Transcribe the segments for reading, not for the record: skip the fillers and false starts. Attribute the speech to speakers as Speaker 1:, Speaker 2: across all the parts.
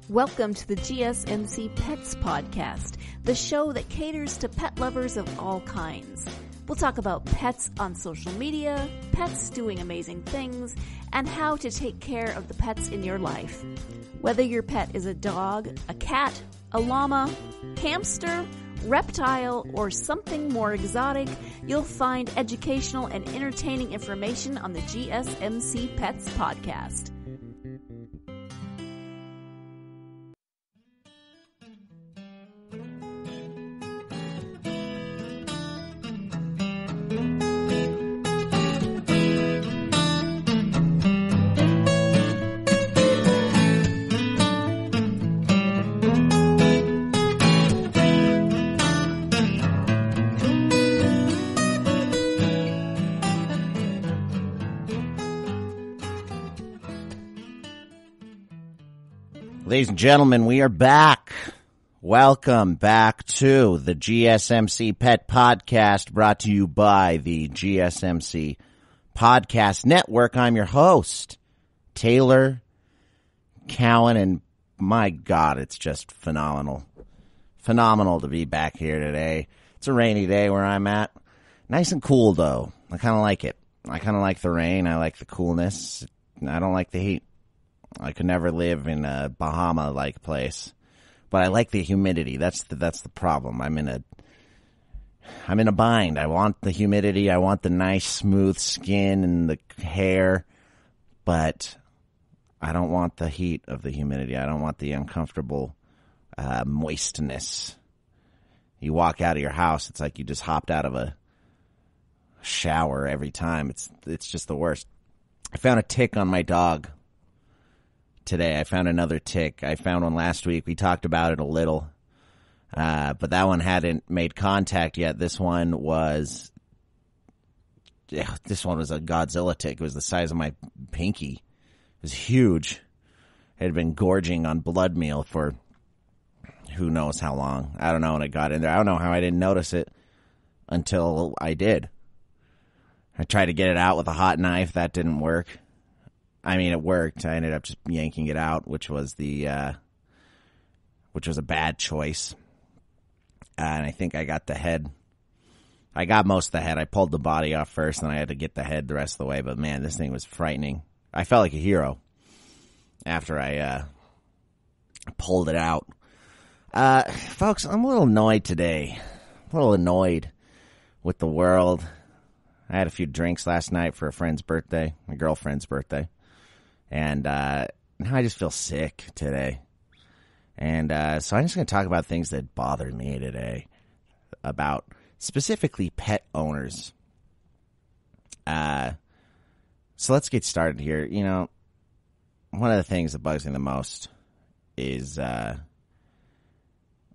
Speaker 1: Welcome to the GSMC Pets Podcast, the show that caters to pet lovers of all kinds. We'll talk about pets on social media, pets doing amazing things, and how to take care of the pets in your life. Whether your pet is a dog, a cat, a llama, hamster, reptile, or something more exotic, you'll find educational and entertaining information on the GSMC Pets Podcast.
Speaker 2: Ladies and gentlemen, we are back. Welcome back to the GSMC Pet Podcast, brought to you by the GSMC Podcast Network. I'm your host, Taylor Cowan, and my God, it's just phenomenal. Phenomenal to be back here today. It's a rainy day where I'm at. Nice and cool, though. I kind of like it. I kind of like the rain. I like the coolness. I don't like the heat. I could never live in a Bahama-like place, but I like the humidity. That's the problem. I'm in a bind. I want the humidity. I want the nice, smooth skin and the hair, but I don't want the heat of the humidity. I don't want the uncomfortable moistness. You walk out of your house, it's like you just hopped out of a shower every time. It's just the worst. I found a tick on my dog today. I found another tick. I found one last week. We talked about it a little, but that one hadn't made contact yet. This one was a Godzilla tick. It was the size of my pinky. It was huge. It had been gorging on blood meal for who knows how long. I don't know when it got in there. I don't know how I didn't notice it until I did. I tried to get it out with a hot knife. That didn't work. I mean, it worked. I ended up just yanking it out, which was a bad choice. And I think I got the head. I got most of the head. I pulled the body off first, and I had to get the head the rest of the way. But man, this thing was frightening. I felt like a hero after I pulled it out. Folks, I'm a little annoyed today. A little annoyed with the world. I had a few drinks last night for a friend's birthday, my girlfriend's birthday. And now I just feel sick today. And so I'm just going to talk about things that bothered me today, about specifically pet owners. So let's get started here. You know, one of the things that bugs me the most is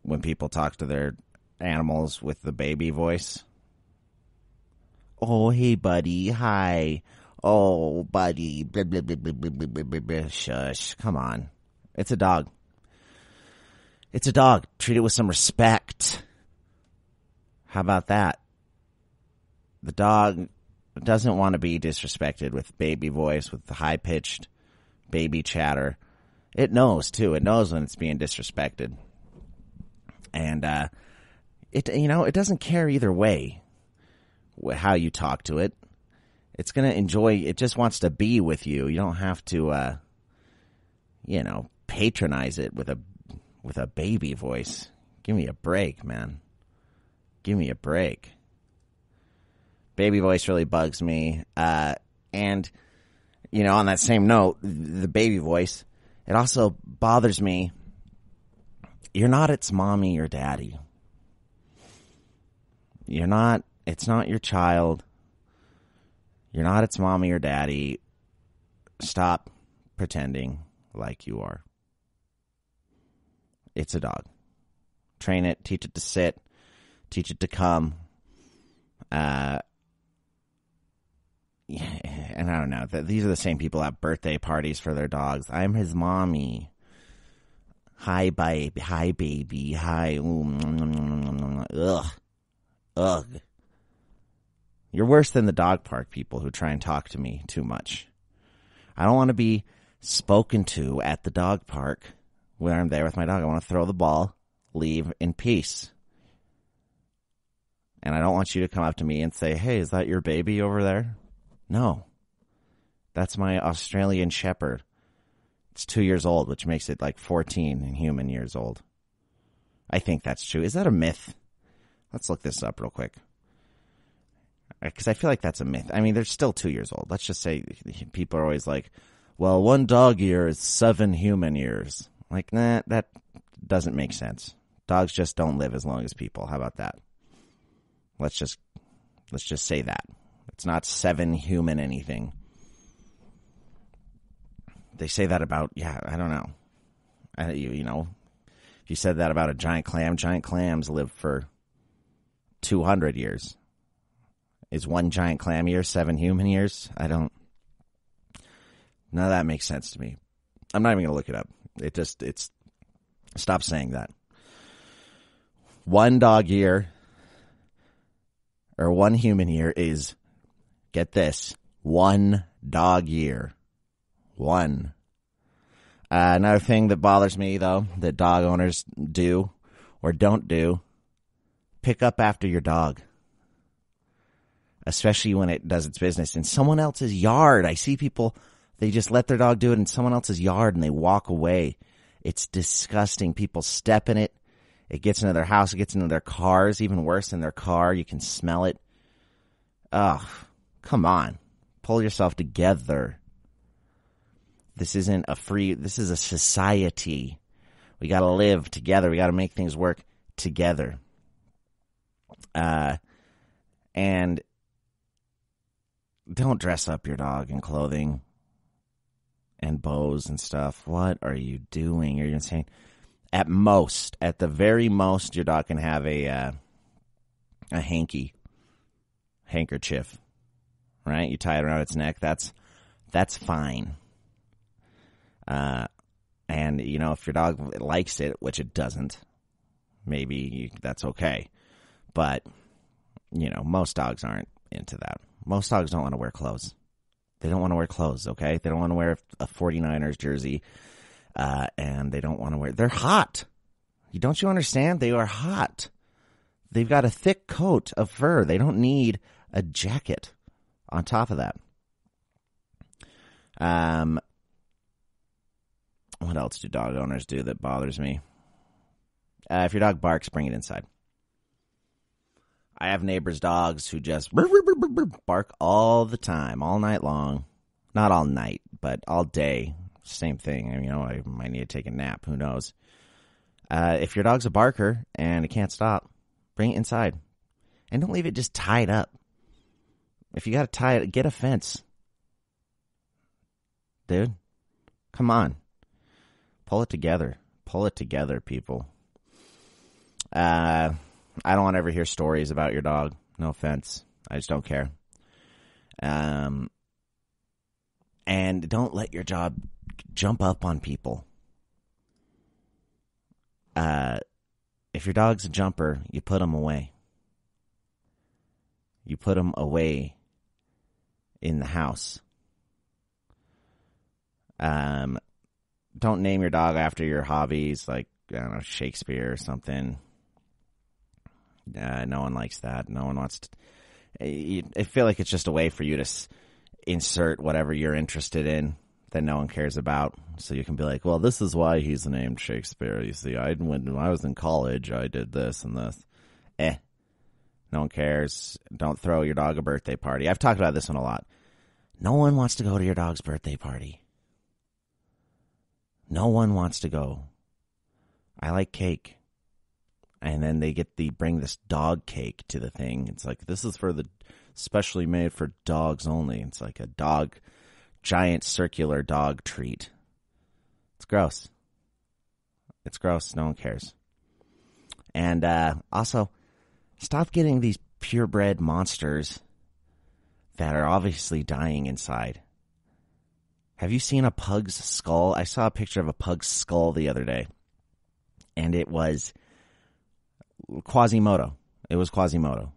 Speaker 2: when people talk to their animals with the baby voice. Oh, hey, buddy. Hi. Oh, buddy, blah, blah, blah, blah, blah, blah, blah, blah. Shush, come on. It's a dog. It's a dog. Treat it with some respect. How about that? The dog doesn't want to be disrespected with baby voice, with the high-pitched baby chatter. It knows, too. It knows when it's being disrespected. And, it doesn't care either way how you talk to it. It's going to enjoy, it just wants to be with you. You don't have to, patronize it with a baby voice. Give me a break, man. Give me a break. Baby voice really bugs me. And, on that same note, the baby voice, it also bothers me. You're not its mommy or daddy. It's not your child. You're not its mommy or daddy. Stop pretending like you are. It's a dog. Train it, teach it to sit, teach it to come. And I don't know. These are the same people at birthday parties for their dogs. I'm his mommy. Hi, baby. Hi, baby. Hi. Ugh. Ugh. You're worse than the dog park people who try and talk to me too much. I don't want to be spoken to at the dog park when I'm there with my dog. I want to throw the ball, leave in peace. And I don't want you to come up to me and say, hey, is that your baby over there? No. That's my Australian Shepherd. It's 2 years old, which makes it like 14 in human years old. I think that's true. Is that a myth? Let's look this up real quick. Because I feel like that's a myth. I mean, they're still 2 years old. Let's just say people are always like, well, 1 dog year is 7 human years. Like, nah, that doesn't make sense. Dogs just don't live as long as people. How about that? Let's just say that. It's not 7 human anything. They say that about, I don't know. You know, if you said that about a giant clams live for 200 years. Is 1 giant clam year 7 human years? None of that makes sense to me. I'm not even going to look it up. Stop saying that. 1 dog year or 1 human year is, get this, 1 dog year. 1. Another thing that bothers me, though, that dog owners do or don't do, pick up after your dog. Especially when it does its business in someone else's yard. I see people, they just let their dog do it in someone else's yard and they walk away. It's disgusting. People step in it. It gets into their house. It gets into their cars. Even worse, in their car. You can smell it. Ugh. Come on. Pull yourself together. This isn't this is a society. We got to live together. We got to make things work together. And don't dress up your dog in clothing and bows and stuff. What are you doing? You're insane. At the very most, your dog can have a handkerchief, right? You tie it around its neck. That's fine. And you know, if your dog likes it, which it doesn't, maybe that's okay. But you know, most dogs aren't into that. Most dogs don't want to wear clothes. They don't want to wear clothes, okay? They don't want to wear a 49ers jersey, and they don't want to wear... They're hot. Don't you understand? They are hot. They've got a thick coat of fur. They don't need a jacket on top of that. What else do dog owners do that bothers me? If your dog barks, bring it inside. I have neighbors' dogs who just bark all the time, all night long. Not all night, but all day. Same thing. I mean, you know, I might need to take a nap. Who knows? If your dog's a barker and it can't stop, bring it inside. And don't leave it just tied up. If you got to tie it, get a fence. Dude, come on. Pull it together. Pull it together, people. I don't want to ever hear stories about your dog. No offense. I just don't care. And don't let your dog jump up on people. If your dog's a jumper, you put him away. You put him away in the house. Don't name your dog after your hobbies, like, I don't know, Shakespeare or something. No one likes that. No one wants to. I feel like it's just a way for you to insert whatever you're interested in that no one cares about. So you can be like, well, this is why he's named Shakespeare. You see, when I was in college, I did this and this. No one cares. Don't throw your dog a birthday party. I've talked about this one a lot. No one wants to go to your dog's birthday party. No one wants to go. I like cake. And then they bring this dog cake to the thing. It's like, this is specially made for dogs only. It's like a giant circular dog treat. It's gross. It's gross. No one cares. And also, stop getting these purebred monsters that are obviously dying inside. Have you seen a pug's skull? I saw a picture of a pug's skull the other day. And it was Quasimodo. It was Quasimodo.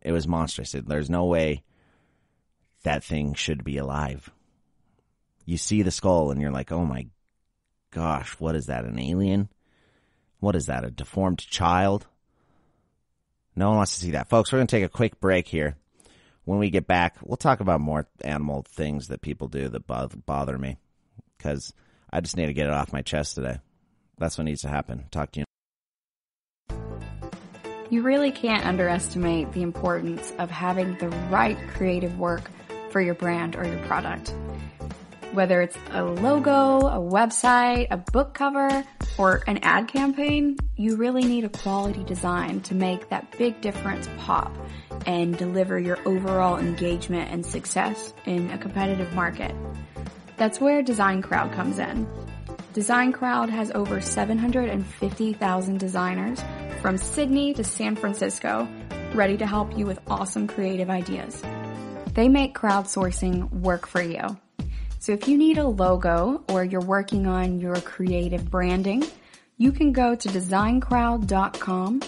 Speaker 2: It was monstrous. There's no way that thing should be alive. You see the skull and you're like, oh my gosh, what is that, an alien? What is that, a deformed child? No one wants to see that. Folks, we're going to take a quick break here. When we get back, we'll talk about more animal things that people do that bother me, because I just need to get it off my chest today. That's what needs to happen. Talk to you.
Speaker 3: You really can't underestimate the importance of having the right creative work for your brand or your product. Whether it's a logo, a website, a book cover, or an ad campaign, you really need a quality design to make that big difference pop and deliver your overall engagement and success in a competitive market. That's where Design Crowd comes in. Design Crowd has over 750,000 designers from Sydney to San Francisco, ready to help you with awesome creative ideas. They make crowdsourcing work for you. So if you need a logo or you're working on your creative branding, you can go to designcrowd.com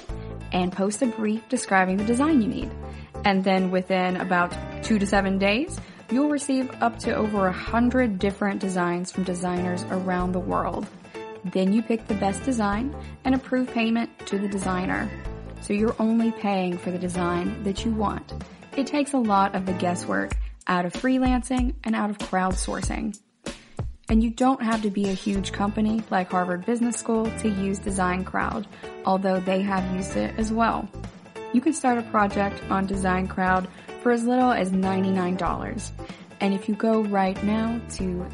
Speaker 3: and post a brief describing the design you need. And then within about 2 to 7 days, you'll receive up to over 100 different designs from designers around the world. Then you pick the best design and approve payment to the designer. So you're only paying for the design that you want. It takes a lot of the guesswork out of freelancing and out of crowdsourcing. And you don't have to be a huge company like Harvard Business School to use Design Crowd, although they have used it as well. You can start a project on Design Crowd for as little as $99. And if you go right now to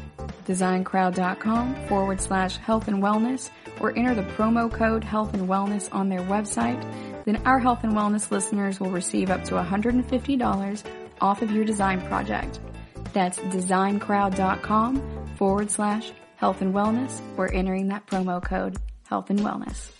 Speaker 3: designcrowd.com/health and wellness or enter the promo code health and wellness on their website, then our health and wellness listeners will receive up to $150 off of your design project. That's designcrowd.com/health and wellness or entering that promo code health and wellness.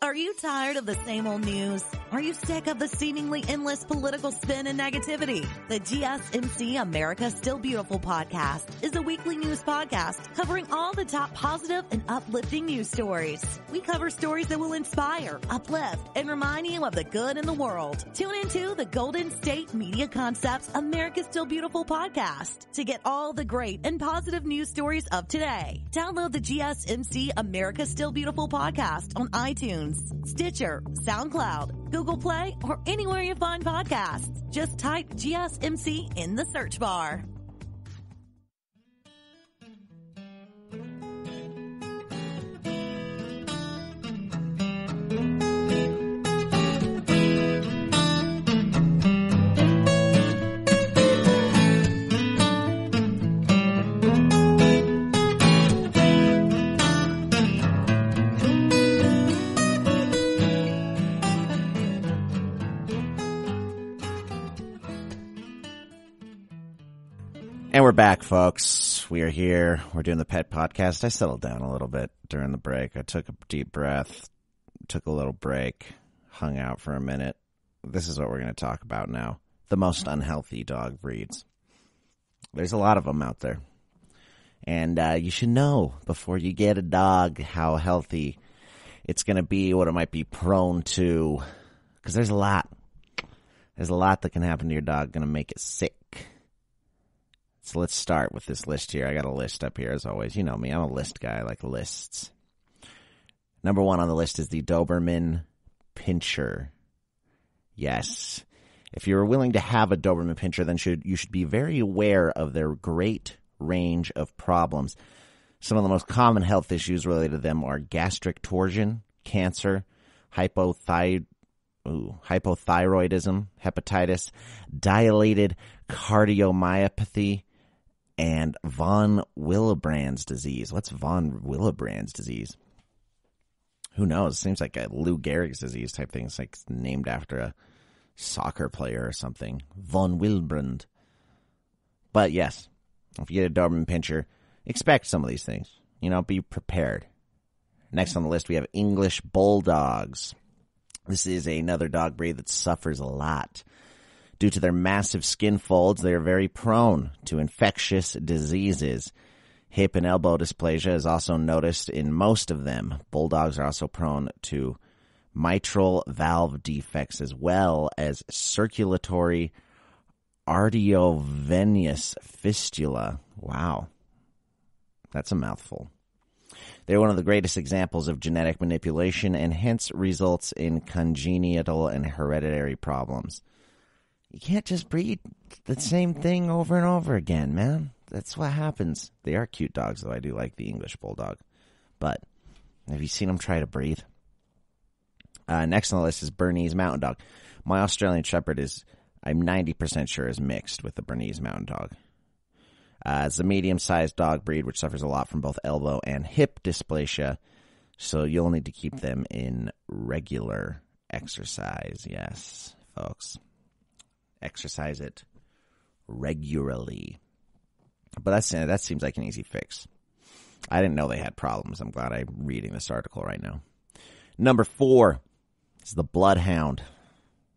Speaker 4: Are you tired of the same old news? Are you sick of the seemingly endless political spin and negativity? The GSMC America Still Beautiful podcast is a weekly news podcast covering all the top positive and uplifting news stories. We cover stories that will inspire, uplift, and remind you of the good in the world. Tune into the Golden State Media Concepts America Still Beautiful podcast to get all the great and positive news stories of today. Download the GSMC America Still Beautiful podcast on iTunes, Stitcher, SoundCloud, Google Play, or anywhere you find podcasts. Just type GSMC in the search bar.
Speaker 2: And we're back, folks. We are here. We're doing the pet podcast. I settled down a little bit during the break. I took a deep breath, took a little break, hung out for a minute. This is what we're going to talk about now. The most unhealthy dog breeds. There's a lot of them out there. And you should know before you get a dog how healthy it's going to be, what it might be prone to. Because there's a lot. There's a lot that can happen to your dog going to make it sick. So let's start with this list here. I got a list up here as always. You know me. I'm a list guy. I like lists. Number 1 on the list is the Doberman Pinscher. Yes. If you're willing to have a Doberman Pinscher, then you should be very aware of their great range of problems. Some of the most common health issues related to them are gastric torsion, cancer, hypothyroidism, hepatitis, dilated cardiomyopathy, and von Willebrand's disease. What's von Willebrand's disease? Who knows? Seems like a Lou Gehrig's disease type thing. It's like named after a soccer player or something. Von Willebrand. But yes, if you get a Doberman Pinscher, expect some of these things. You know, be prepared. Next on the list, we have English Bulldogs. This is another dog breed that suffers a lot. Due to their massive skin folds, they are very prone to infectious diseases. Hip and elbow dysplasia is also noticed in most of them. Bulldogs are also prone to mitral valve defects as well as circulatory Ardiovenous fistula. Wow. That's a mouthful. They're one of the greatest examples of genetic manipulation and hence results in congenital and hereditary problems. You can't just breed the same thing over and over again, man. That's what happens. They are cute dogs, though. I do like the English Bulldog. But have you seen them try to breathe? Next on the list is Bernese Mountain Dog. My Australian Shepherd I'm 90% sure, is mixed with the Bernese Mountain Dog. It's a medium-sized dog breed which suffers a lot from both elbow and hip dysplasia, so you'll need to keep them in regular exercise. Yes, folks. Exercise it regularly. But that seems like an easy fix. I didn't know they had problems. I'm glad I'm reading this article right now. Number 4 is the Bloodhound.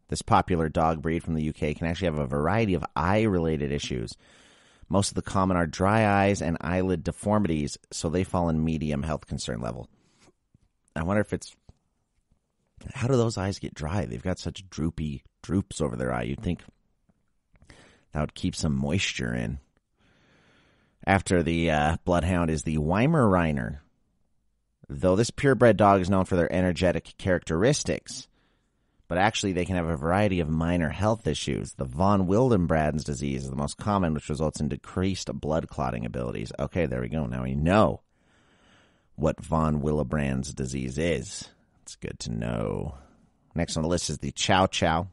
Speaker 2: This popular dog breed from the UK can actually have a variety of eye-related issues. Most of the common are dry eyes and eyelid deformities, so they fall in medium health concern level. I wonder if how do those eyes get dry? They've got such droops over their eye. You'd think that would keep some moisture in. After the Bloodhound is the Weimaraner. Though this purebred dog is known for their energetic characteristics, but actually they can have a variety of minor health issues. The von Willebrand's disease is the most common, which results in decreased blood clotting abilities. Okay, there we go. Now we know what von Willebrand's disease is. It's good to know. Next on the list is the Chow Chow.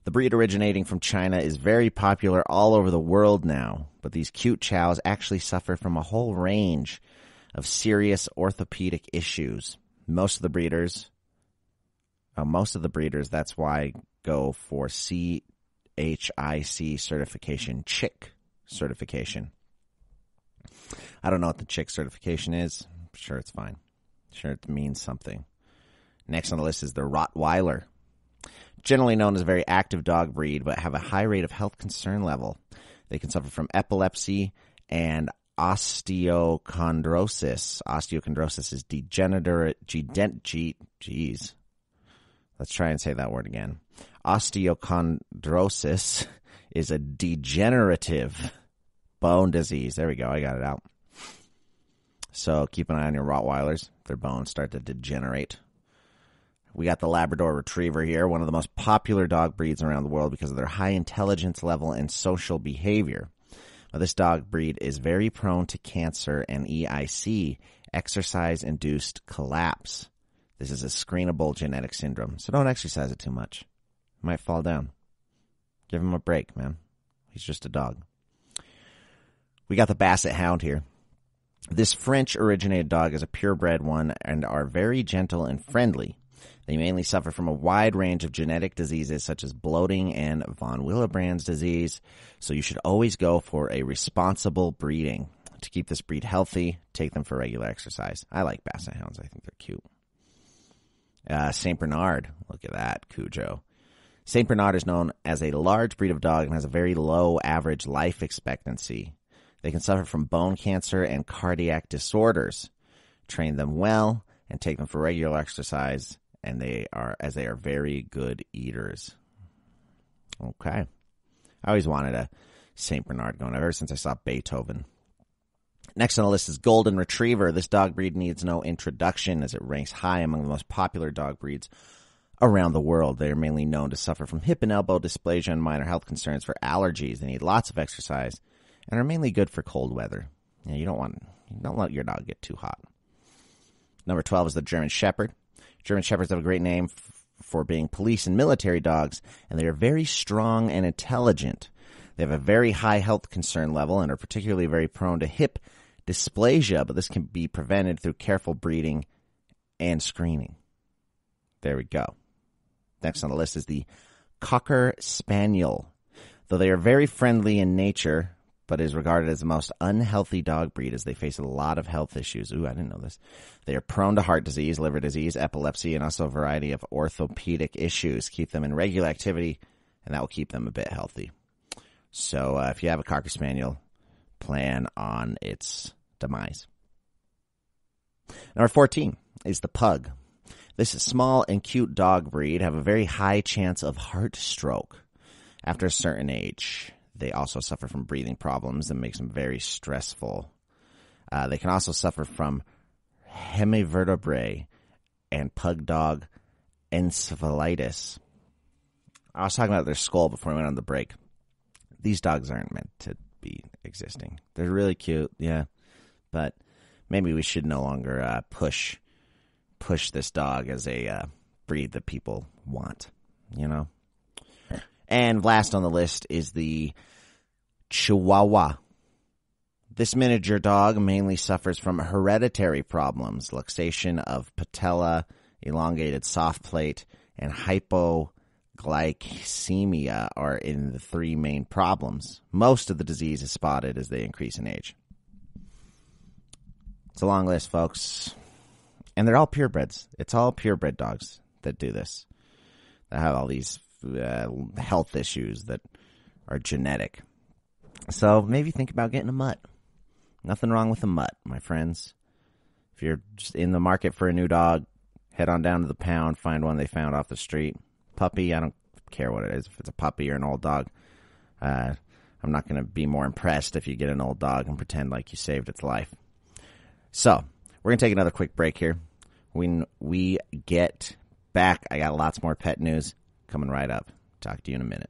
Speaker 2: The breed originating from China is very popular all over the world now, but these cute chows actually suffer from a whole range of serious orthopedic issues. Most of the breeders, that's why go for CHIC certification, CHIC certification. I don't know what the CHIC certification is. I'm sure it's fine. I'm sure it means something. Next on the list is the Rottweiler. Generally known as a very active dog breed, but have a high rate of health concern level. They can suffer from epilepsy and osteochondrosis. Osteochondrosis is geez. Let's try and say that word again. Osteochondrosis is a degenerative bone disease. There we go. I got it out. So keep an eye on your Rottweilers. Their bones start to degenerate. We got the Labrador Retriever here, one of the most popular dog breeds around the world because of their high intelligence level and social behavior. Now, this dog breed is very prone to cancer and EIC, exercise-induced collapse. This is a screenable genetic syndrome, so don't exercise it too much. You might fall down. Give him a break, man. He's just a dog. We got the Basset Hound here. This French-originated dog is a purebred one and are very gentle and friendly. They mainly suffer from a wide range of genetic diseases such as bloating and von Willebrand's disease, so you should always go for a responsible breeding. To keep this breed healthy, take them for regular exercise. I like Basset Hounds. I think they're cute. St. Bernard. Look at that, Cujo. St. Bernard is known as a large breed of dog and has a very low average life expectancy. They can suffer from bone cancer and cardiac disorders. Train them well and take them for regular exercise. And they are very good eaters. Okay. I always wanted a St. Bernard going ever since I saw Beethoven. Next on the list is Golden Retriever. This dog breed needs no introduction as it ranks high among the most popular dog breeds around the world. They are mainly known to suffer from hip and elbow dysplasia and minor health concerns for allergies. They need lots of exercise and are mainly good for cold weather. You don't let your dog get too hot. Number 12 is the German Shepherd. German Shepherds have a great name for being police and military dogs, and they are very strong and intelligent. They have a very high health concern level and are particularly very prone to hip dysplasia, but this can be prevented through careful breeding and screening. There we go. Next on the list is the Cocker Spaniel. Though they are very friendly in nature, but is regarded as the most unhealthy dog breed as they face a lot of health issues. Ooh, I didn't know this. They are prone to heart disease, liver disease, epilepsy, and also a variety of orthopedic issues. Keep them in regular activity, and that will keep them a bit healthy. So if you have a Cocker Spaniel, plan on its demise. Number 14 is the Pug. This small and cute dog breed have a very high chance of heart stroke. After a certain age, they also suffer from breathing problems that makes them very stressful. They can also suffer from hemivertebrae and pug dog encephalitis. I was talking about their skull before we went on the break. These dogs aren't meant to be existing. They're really cute, yeah, but maybe we should no longer push this dog as a breed that people want, you know? And last on the list is the Chihuahua. This miniature dog mainly suffers from hereditary problems. Luxation of patella, elongated soft plate, and hypoglycemia are in the three main problems. Most of the disease is spotted as they increase in age. It's a long list, folks. And they're all purebreds. It's all purebred dogs that do this. That have all these health issues that are genetic. So maybe think about getting a mutt. Nothing wrong with a mutt, my friends. If you're just in the market for a new dog, head on down to the pound, find one they found off the street. Puppy, I don't care what it is. If it's a puppy or an old dog, I'm not going to be more impressed if you get an old dog and pretend like you saved its life. So, we're going to take another quick break here. When we get back, I got lots more pet news coming right up. Talk to you in a minute.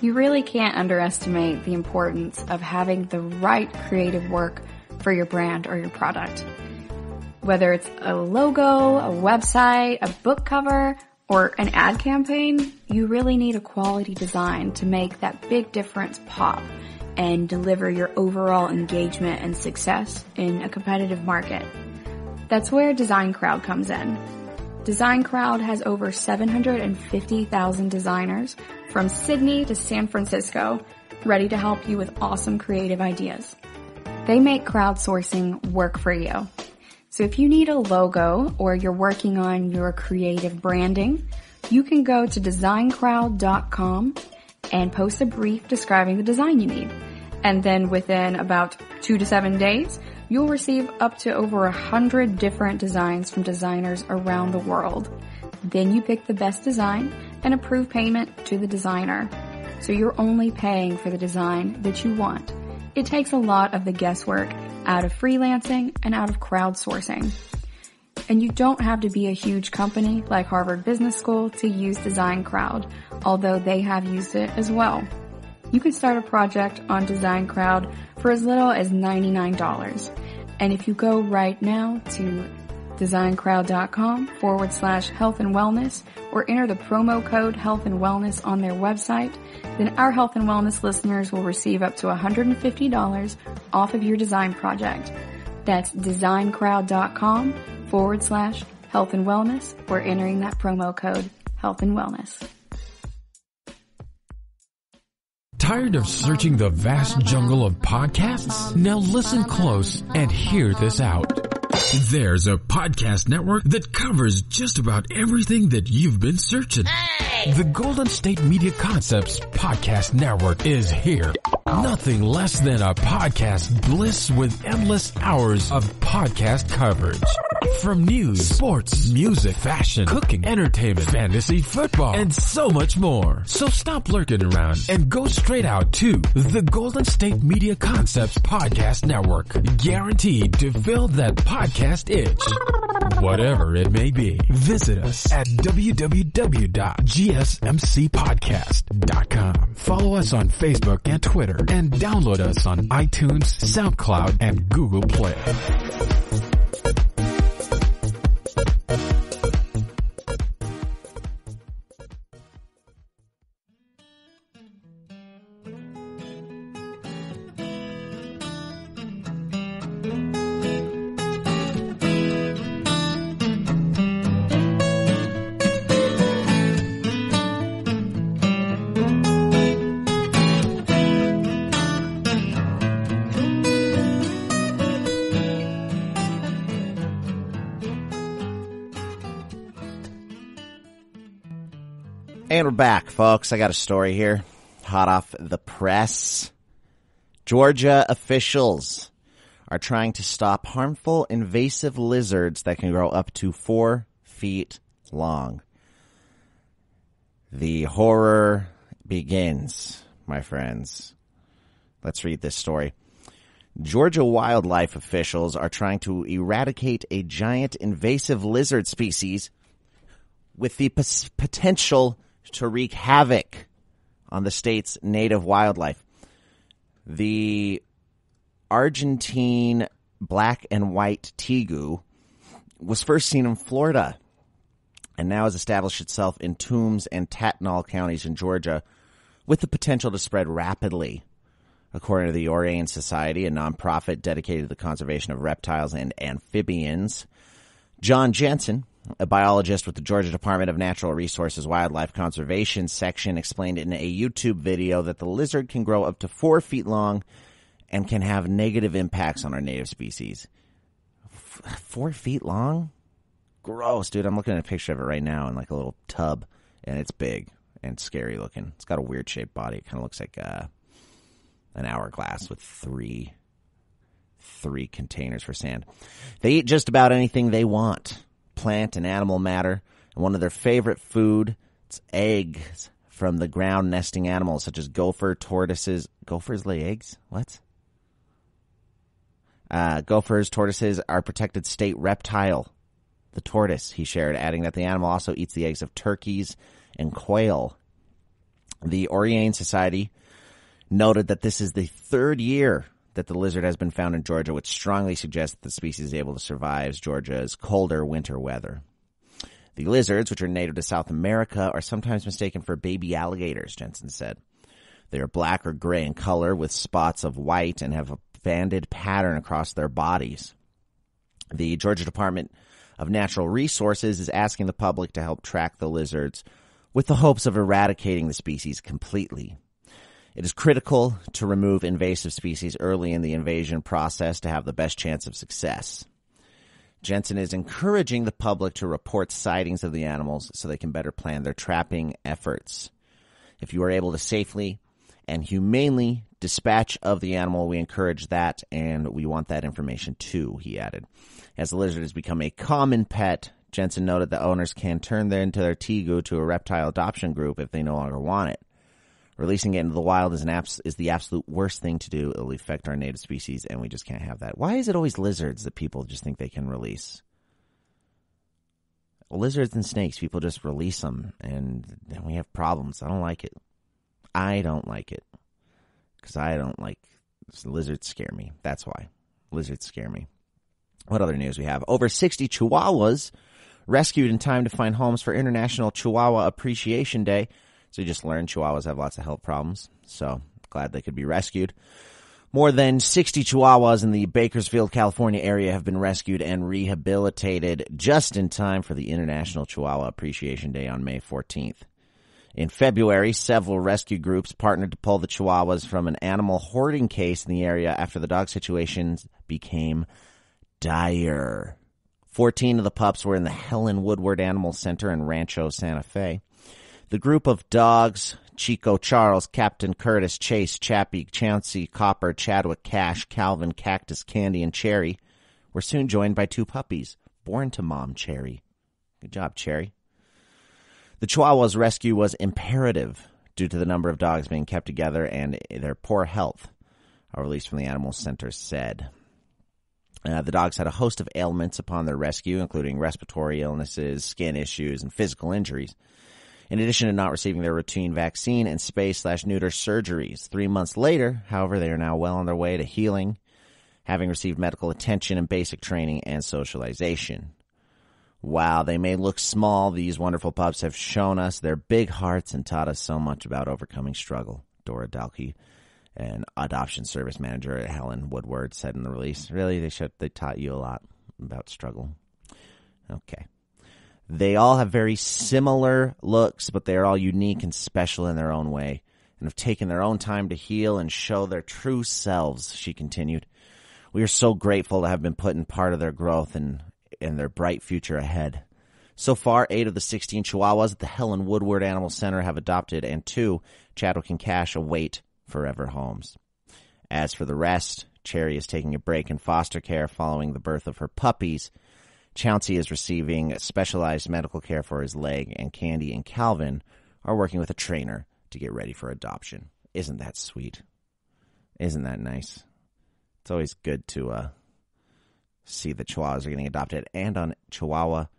Speaker 3: You really can't underestimate the importance of having the right creative work for your brand or your product. Whether it's a logo, a website, a book cover, or an ad campaign, you really need a quality design to make that big difference pop and deliver your overall engagement and success in a competitive market. That's where Design Crowd comes in. Design Crowd has over 750,000 designers from Sydney to San Francisco ready to help you with awesome creative ideas. They make crowdsourcing work for you. So if you need a logo or you're working on your creative branding, you can go to designcrowd.com and post a brief describing the design you need. And then within about 2 to 7 days, you'll receive up to over 100 different designs from designers around the world. Then you pick the best design and approve payment to the designer. So you're only paying for the design that you want. It takes a lot of the guesswork out of freelancing and out of crowdsourcing. And you don't have to be a huge company like Harvard Business School to use Design Crowd, although they have used it as well. You can start a project on Design Crowd for as little as $99. And if you go right now to designcrowd.com/health and wellness or enter the promo code health and wellness on their website, then our health and wellness listeners will receive up to $150 off of your design project. That's designcrowd.com/health and wellness or entering that promo code health and wellness.
Speaker 5: Tired of searching the vast jungle of podcasts? Now listen close and hear this out. There's a podcast network that covers just about everything that you've been searching. Hey! The Golden State Media Concepts Podcast Network is here. Nothing less than a podcast bliss with endless hours of podcast coverage. From news, sports, music, fashion, cooking, entertainment, fantasy, football, and so much more. So stop lurking around and go straight out to the Golden State Media Concepts Podcast Network. Guaranteed to fill that podcast itch. Whatever it may be. Visit us at www.gsmcpodcast.com. Follow us on Facebook and Twitter and download us on iTunes, SoundCloud, and Google Play.
Speaker 2: And we're back, folks. I got a story here, hot off the press. Georgia officials are trying to stop harmful invasive lizards that can grow up to 4 feet long. The horror begins, my friends. Let's read this story. Georgia wildlife officials are trying to eradicate a giant invasive lizard species with the potential to wreak havoc on the state's native wildlife. The Argentine black and white tegu was first seen in Florida and now has established itself in Toombs and Tatnall counties in Georgia with the potential to spread rapidly. According to the Oriane Society, a nonprofit dedicated to the conservation of reptiles and amphibians, John Jensen, a biologist with the Georgia Department of Natural Resources Wildlife Conservation section, explained in a YouTube video that the lizard can grow up to 4 feet long and can have negative impacts on our native species. 4 feet long? Gross, dude. I'm looking at a picture of it right now in like a little tub, and it's big and scary looking. It's got a weird shaped body. It kind of looks like an hourglass with three containers for sand. They eat just about anything they want, plant and animal matter, and one of their favorite food, it's eggs from the ground nesting animals such as gopher, tortoises. Gophers lay eggs? What? Gophers, tortoises are protected state reptile. The tortoise, he shared, adding that the animal also eats the eggs of turkeys and quail. The Oriane Society noted that this is the 3rd year that the lizard has been found in Georgia, which strongly suggests that the species is able to survive Georgia's colder winter weather. The lizards, which are native to South America, are sometimes mistaken for baby alligators, Jensen said. They are black or gray in color with spots of white and have a banded pattern across their bodies. The Georgia Department of Natural Resources is asking the public to help track the lizards with the hopes of eradicating the species completely. It is critical to remove invasive species early in the invasion process to have the best chance of success. Jensen is encouraging the public to report sightings of the animals so they can better plan their trapping efforts. If you are able to safely and humanely dispatch of the animal, we encourage that, and we want that information too, he added. As the lizard has become a common pet, Jensen noted that owners can turn into their tegu to a reptile adoption group if they no longer want it. Releasing it into the wild is the absolute worst thing to do. It will affect our native species, and we just can't have that. Why is it always lizards that people just think they can release? Lizards and snakes, people just release them, and then we have problems. I don't like it. Because I don't like lizards scare me. That's why. Lizards scare me. What other news we have? Over 60 Chihuahuas rescued in time to find homes for International Chihuahua Appreciation Day. So you just learned Chihuahuas have lots of health problems. So glad they could be rescued. More than 60 Chihuahuas in the Bakersfield, California area have been rescued and rehabilitated just in time for the International Chihuahua Appreciation Day on May 14th. In February, several rescue groups partnered to pull the Chihuahuas from an animal hoarding case in the area after the dog situation became dire. 14 of the pups were in the Helen Woodward Animal Center in Rancho Santa Fe. The group of dogs, Chico, Charles, Captain Curtis, Chase, Chappie, Chauncey, Copper, Chadwick, Cash, Calvin, Cactus, Candy, and Cherry, were soon joined by 2 puppies, born to Mom Cherry. Good job, Cherry. The Chihuahua's rescue was imperative due to the number of dogs being kept together and their poor health, a release from the Animal Center said. The dogs had a host of ailments upon their rescue, including respiratory illnesses, skin issues, and physical injuries. In addition to not receiving their routine vaccine and spay/neuter surgeries. 3 months later, however, they are now well on their way to healing, having received medical attention and basic training and socialization. While they may look small, these wonderful pups have shown us their big hearts and taught us so much about overcoming struggle, Dora Dalkey, an adoption service manager at Helen Woodward, said in the release. Really, they taught you a lot about struggle. Okay. They all have very similar looks, but they are all unique and special in their own way and have taken their own time to heal and show their true selves, she continued. We are so grateful to have been put in part of their growth and their bright future ahead. So far, 8 of the 16 Chihuahuas at the Helen Woodward Animal Center have adopted, and 2, Chadwick and Cash, await forever homes. As for the rest, Cherry is taking a break in foster care following the birth of her puppies. Chauncey is receiving specialized medical care for his leg, and Candy and Calvin are working with a trainer to get ready for adoption. Isn't that sweet? Isn't that nice? It's always good to see that Chihuahuas are getting adopted. And on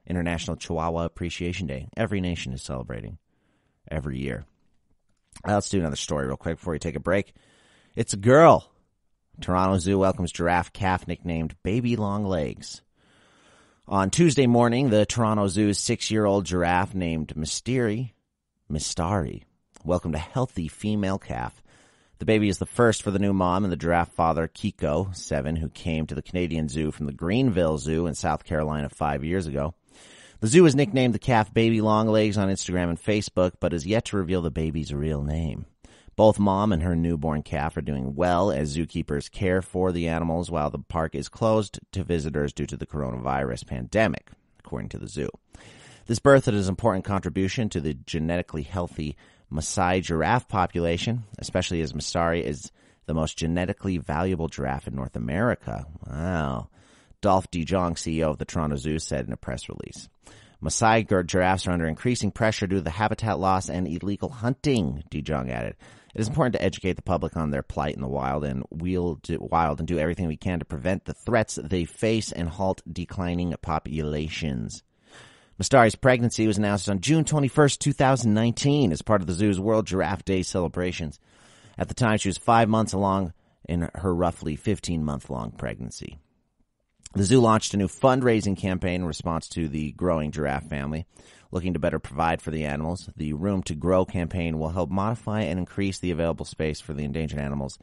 Speaker 2: International Chihuahua Appreciation Day, every nation is celebrating every year. Let's do another story real quick before we take a break. It's a girl. Toronto Zoo welcomes giraffe calf nicknamed Baby Long Legs. On Tuesday morning, the Toronto Zoo's 6-year-old giraffe named Mistari welcomed a healthy female calf. The baby is the first for the new mom and the giraffe father, Kiko, 7, who came to the Canadian Zoo from the Greenville Zoo in South Carolina 5 years ago. The zoo has nicknamed the calf Baby Long Legs on Instagram and Facebook, but has yet to reveal the baby's real name. Both mom and her newborn calf are doing well as zookeepers care for the animals while the park is closed to visitors due to the coronavirus pandemic, according to the zoo. This birth is an important contribution to the genetically healthy Maasai giraffe population, especially as Mistari is the most genetically valuable giraffe in North America. Wow. Dolph De Jong, CEO of the Toronto Zoo, said in a press release. Maasai giraffes are under increasing pressure due to the habitat loss and illegal hunting, De Jong added. It is important to educate the public on their plight in the wild and do everything we can to prevent the threats they face and halt declining populations. Mistari's pregnancy was announced on June 21st, 2019 as part of the zoo's World Giraffe Day celebrations. At the time, she was 5 months along in her roughly 15-month-long pregnancy. The zoo launched a new fundraising campaign in response to the growing giraffe family. Looking to better provide for the animals, the Room to Grow campaign will help modify and increase the available space for the endangered animals,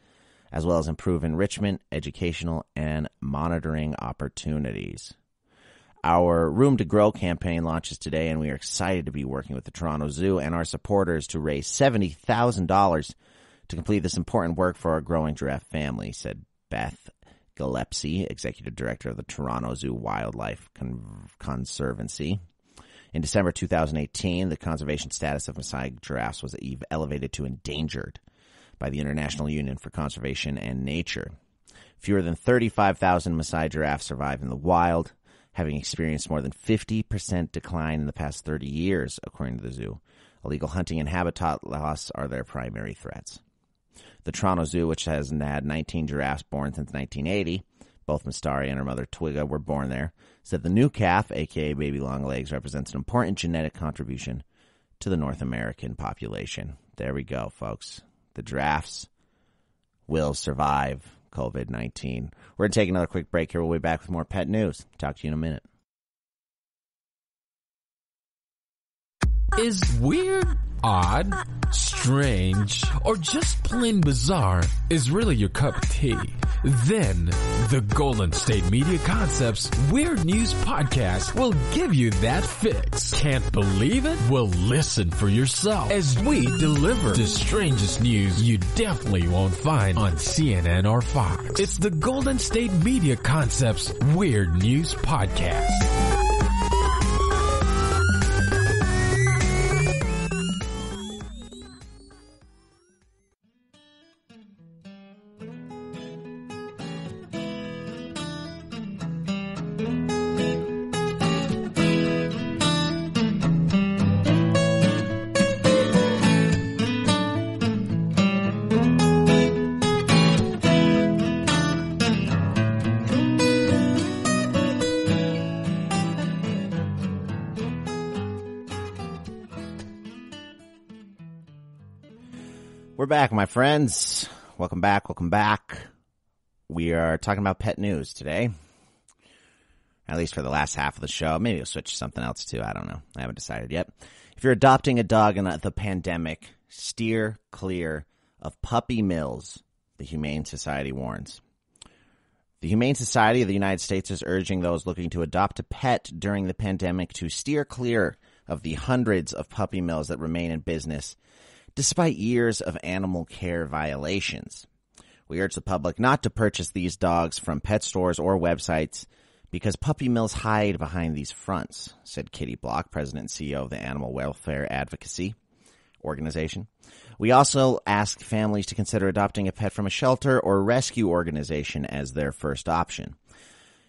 Speaker 2: as well as improve enrichment, educational, and monitoring opportunities. Our Room to Grow campaign launches today, and we are excited to be working with the Toronto Zoo and our supporters to raise $70,000 to complete this important work for our growing giraffe family, said Beth Gillespie, Executive Director of the Toronto Zoo Wildlife Conservancy. In December 2018, the conservation status of Maasai giraffes was elevated to endangered by the International Union for Conservation and Nature. Fewer than 35,000 Maasai giraffes survive in the wild, having experienced more than 50% decline in the past 30 years, according to the zoo. Illegal hunting and habitat loss are their primary threats. The Toronto Zoo, which has had 19 giraffes born since 1980, both Mistari and her mother Twigga were born there, said the new calf, a.k.a. Baby Long Legs, represents an important genetic contribution to the North American population. There we go, folks. The giraffes will survive COVID-19. We're going to take another quick break here. We'll be back with more pet news. Talk to you in a minute.
Speaker 5: Is weird, odd, strange, or just plain bizarre is really your cup of tea? Then the Golden State Media Concepts Weird News Podcast will give you that fix. Can't believe it? Well, listen for yourself as we deliver the strangest news you definitely won't find on CNN or Fox. It's the Golden State Media Concepts Weird News Podcast.
Speaker 2: We're back, my friends. Welcome back. We are talking about pet news today. At least for the last half of the show. Maybe we'll switch to something else too. I don't know. I haven't decided yet. If you're adopting a dog in the pandemic, steer clear of puppy mills, the Humane Society warns. The Humane Society of the United States is urging those looking to adopt a pet during the pandemic to steer clear of the hundreds of puppy mills that remain in business despite years of animal care violations. We urge the public not to purchase these dogs from pet stores or websites because puppy mills hide behind these fronts, said Kitty Block, president and CEO of the Animal Welfare Advocacy Organization. We also ask families to consider adopting a pet from a shelter or rescue organization as their first option.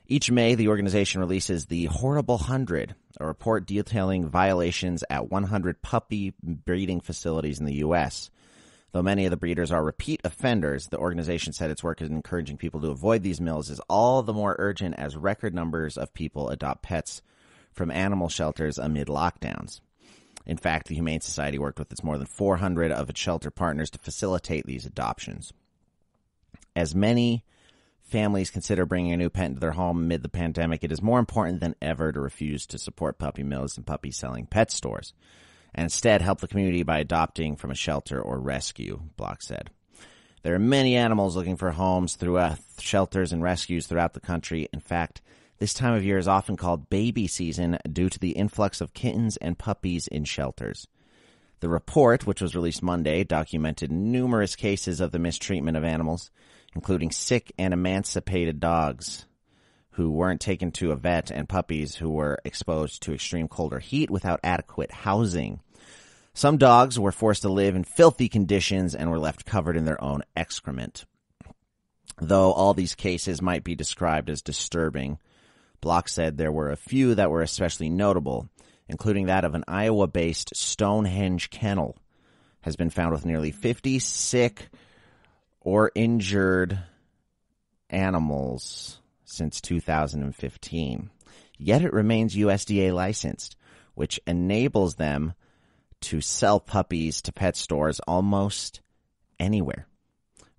Speaker 2: Each May, the organization releases the Horrible 100, a report detailing violations at 100 puppy breeding facilities in the U.S. Though many of the breeders are repeat offenders, the organization said its work in encouraging people to avoid these mills is all the more urgent as record numbers of people adopt pets from animal shelters amid lockdowns. In fact, the Humane Society worked with its more than 400 of its shelter partners to facilitate these adoptions. As many families consider bringing a new pet into their home amid the pandemic, it is more important than ever to refuse to support puppy mills and puppy-selling pet stores, and instead help the community by adopting from a shelter or rescue, Block said. There are many animals looking for homes throughout shelters and rescues throughout the country. In fact, this time of year is often called baby season due to the influx of kittens and puppies in shelters. The report, which was released Monday, documented numerous cases of the mistreatment of animals, including sick and emancipated dogs who weren't taken to a vet and puppies who were exposed to extreme cold or heat without adequate housing. Some dogs were forced to live in filthy conditions and were left covered in their own excrement. Though all these cases might be described as disturbing, Block said there were a few that were especially notable, including that of an Iowa-based Stonehenge kennel has been found with nearly 50 sick or injured animals since 2015. Yet it remains USDA licensed, which enables them to sell puppies to pet stores almost anywhere,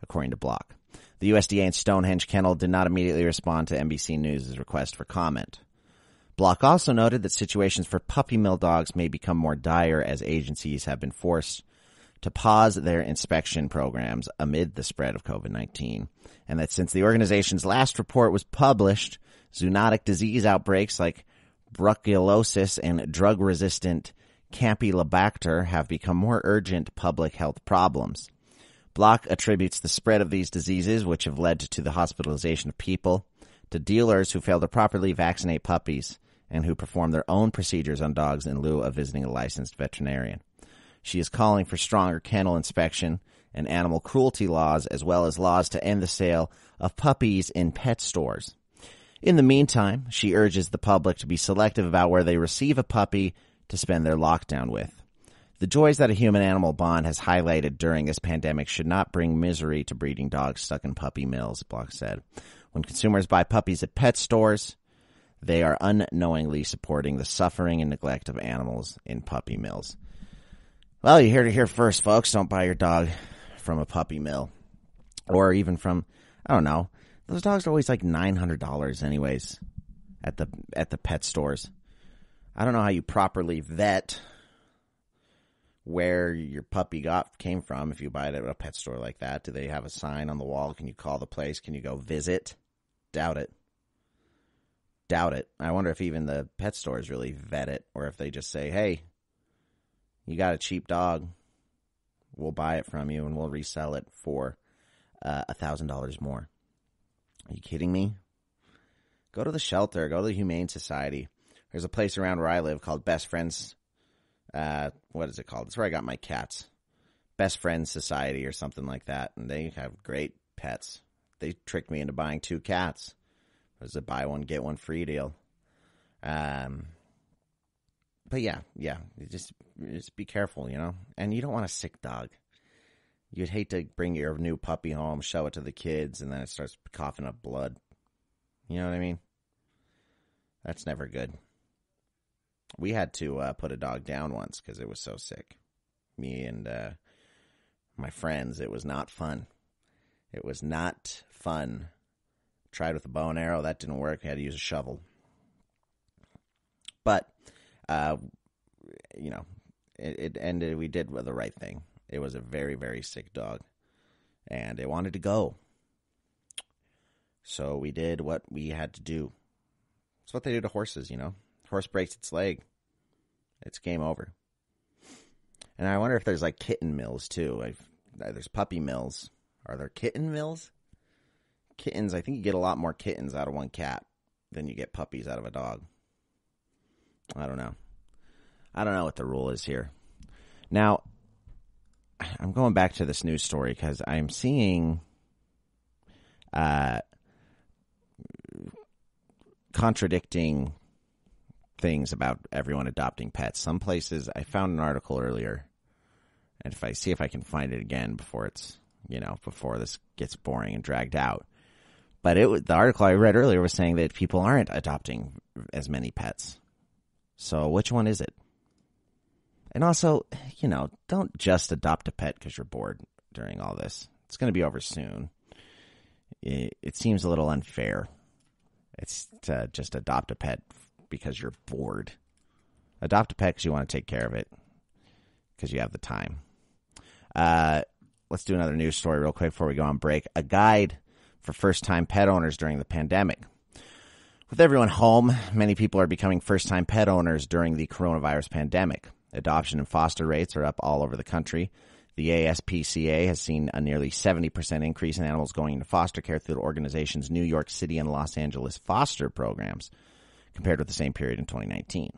Speaker 2: according to Block. The USDA and Stonehenge Kennel did not immediately respond to NBC News' request for comment. Block also noted that situations for puppy mill dogs may become more dire as agencies have been forced to pause their inspection programs amid the spread of COVID-19, and that since the organization's last report was published, zoonotic disease outbreaks like brucellosis and drug-resistant Campylobacter have become more urgent public health problems. Block attributes the spread of these diseases, which have led to the hospitalization of people, to dealers who fail to properly vaccinate puppies and who perform their own procedures on dogs in lieu of visiting a licensed veterinarian. She is calling for stronger kennel inspection and animal cruelty laws, as well as laws to end the sale of puppies in pet stores. In the meantime, she urges the public to be selective about where they receive a puppy to spend their lockdown with. The joys that a human-animal bond has highlighted during this pandemic should not bring misery to breeding dogs stuck in puppy mills, Block said. When consumers buy puppies at pet stores, they are unknowingly supporting the suffering and neglect of animals in puppy mills. Well, you heard it here first, folks. Don't buy your dog from a puppy mill. Or even from, I don't know. Those dogs are always like $900 anyways at the pet stores. I don't know how you properly vet where your puppy came from if you buy it at a pet store like that. Do they have a sign on the wall? Can you call the place? Can you go visit? Doubt it. I wonder if even the pet stores really vet it, or if they just say, hey, you got a cheap dog, we'll buy it from you and we'll resell it for $1,000 more. Are you kidding me? Go to the shelter. Go to the Humane Society. There's a place around where I live called Best Friends. What is it called? It's where I got my cats. Best Friends Society or something like that. And they have great pets. They tricked me into buying 2 cats. It was a buy one, get one free deal. But yeah, just be careful, you know? And you don't want a sick dog. You'd hate to bring your new puppy home, show it to the kids, and then it starts coughing up blood. You know what I mean? That's never good. We had to put a dog down once because it was so sick. Me and my friends, it was not fun. It was not fun. Tried with a bow and arrow, that didn't work. I had to use a shovel. But, it ended, we did the right thing. It was a very, very sick dog, and it wanted to go. So we did what we had to do. It's what they do to horses, you know. Horse breaks its leg, it's game over. And I wonder if there's like kitten mills too. There's puppy mills. Are there kitten mills? Kittens, I think you get a lot more kittens out of one cat than you get puppies out of a dog. I don't know. I don't know what the rule is here. Now, I'm going back to this news story because I'm seeing contradicting things about everyone adopting pets. Some places, I found an article earlier, and if I can find it again before before this gets boring and dragged out. But the article I read earlier was saying that people aren't adopting as many pets. So which one is it? And also, don't just adopt a pet because you're bored during all this. It's going to be over soon. It seems a little unfair. It's to just adopt a pet because you're bored. Adopt a pet because you want to take care of it, because you have the time. Let's do another news story real quick before we go on break. A guide for first-time pet owners during the pandemic. With everyone home, many people are becoming first-time pet owners during the coronavirus pandemic. Adoption and foster rates are up all over the country. The ASPCA has seen a nearly 70% increase in animals going into foster care through the organization's New York City and Los Angeles foster programs, compared with the same period in 2019.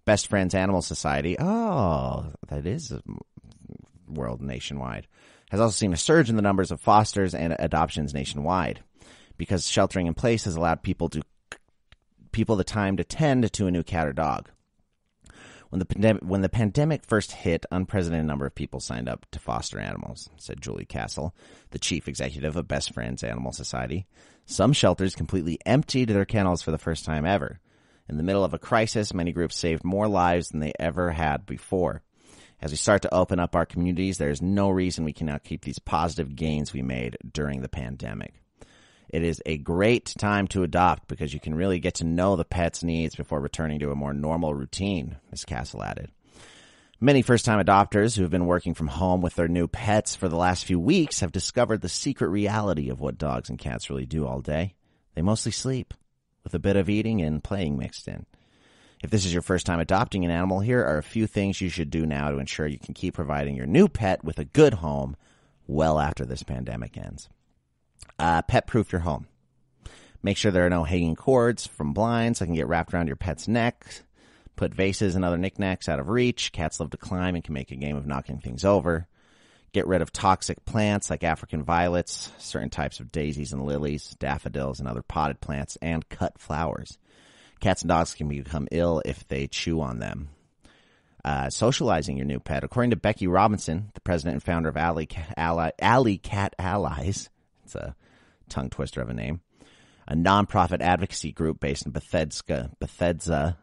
Speaker 2: Best Friends Animal Society, that is world nationwide, has also seen a surge in the numbers of fosters and adoptions nationwide, because sheltering in place has allowed people the time to tend to a new cat or dog. When the pandemic first hit, unprecedented number of people signed up to foster animals, said Julie Castle, the chief executive of Best Friends Animal Society. Some shelters completely emptied their kennels for the first time ever. In the middle of a crisis, many groups saved more lives than they ever had before. As we start to open up our communities, there is no reason we cannot keep these positive gains we made during the pandemic. It is a great time to adopt because you can really get to know the pet's needs before returning to a more normal routine, Ms. Castle added. Many first-time adopters who have been working from home with their new pets for the last few weeks have discovered the secret reality of what dogs and cats really do all day. They mostly sleep, with a bit of eating and playing mixed in. If this is your first time adopting an animal, here are a few things you should do now to ensure you can keep providing your new pet with a good home well after this pandemic ends. Pet-proof your home. Make sure there are no hanging cords from blinds that can get wrapped around your pet's neck. Put vases and other knickknacks out of reach. Cats love to climb and can make a game of knocking things over. Get rid of toxic plants like African violets, certain types of daisies and lilies, daffodils, and other potted plants, and cut flowers. Cats and dogs can become ill if they chew on them. Socializing your new pet. According to Becky Robinson, the president and founder of Alley Cat Allies, it's a tongue twister of a name, a nonprofit advocacy group based in Bethesda.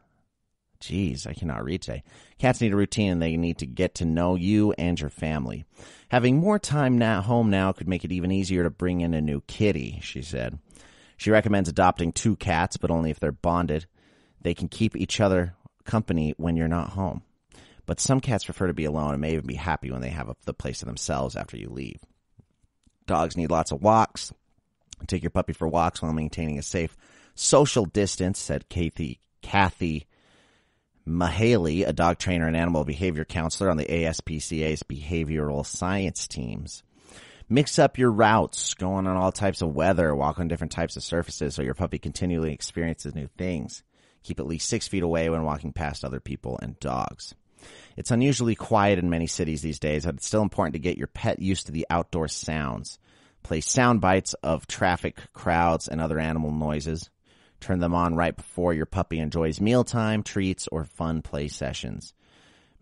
Speaker 2: Jeez, I cannot read today. Cats need a routine and they need to get to know you and your family. Having more time home now could make it even easier to bring in a new kitty, she said. She recommends adopting 2 cats, but only if they're bonded. They can keep each other company when you're not home. But some cats prefer to be alone and may even be happy when they have the place to themselves after you leave. Dogs need lots of walks. Take your puppy for walks while maintaining a safe social distance, said Kathy Mahaley, a dog trainer and animal behavior counselor on the ASPCA's behavioral science teams. Mix up your routes, go on all types of weather, walk on different types of surfaces so your puppy continually experiences new things. Keep at least 6 feet away when walking past other people and dogs. It's unusually quiet in many cities these days, but it's still important to get your pet used to the outdoor sounds. Play sound bites of traffic, crowds, and other animal noises. Turn them on right before your puppy enjoys mealtime, treats, or fun play sessions.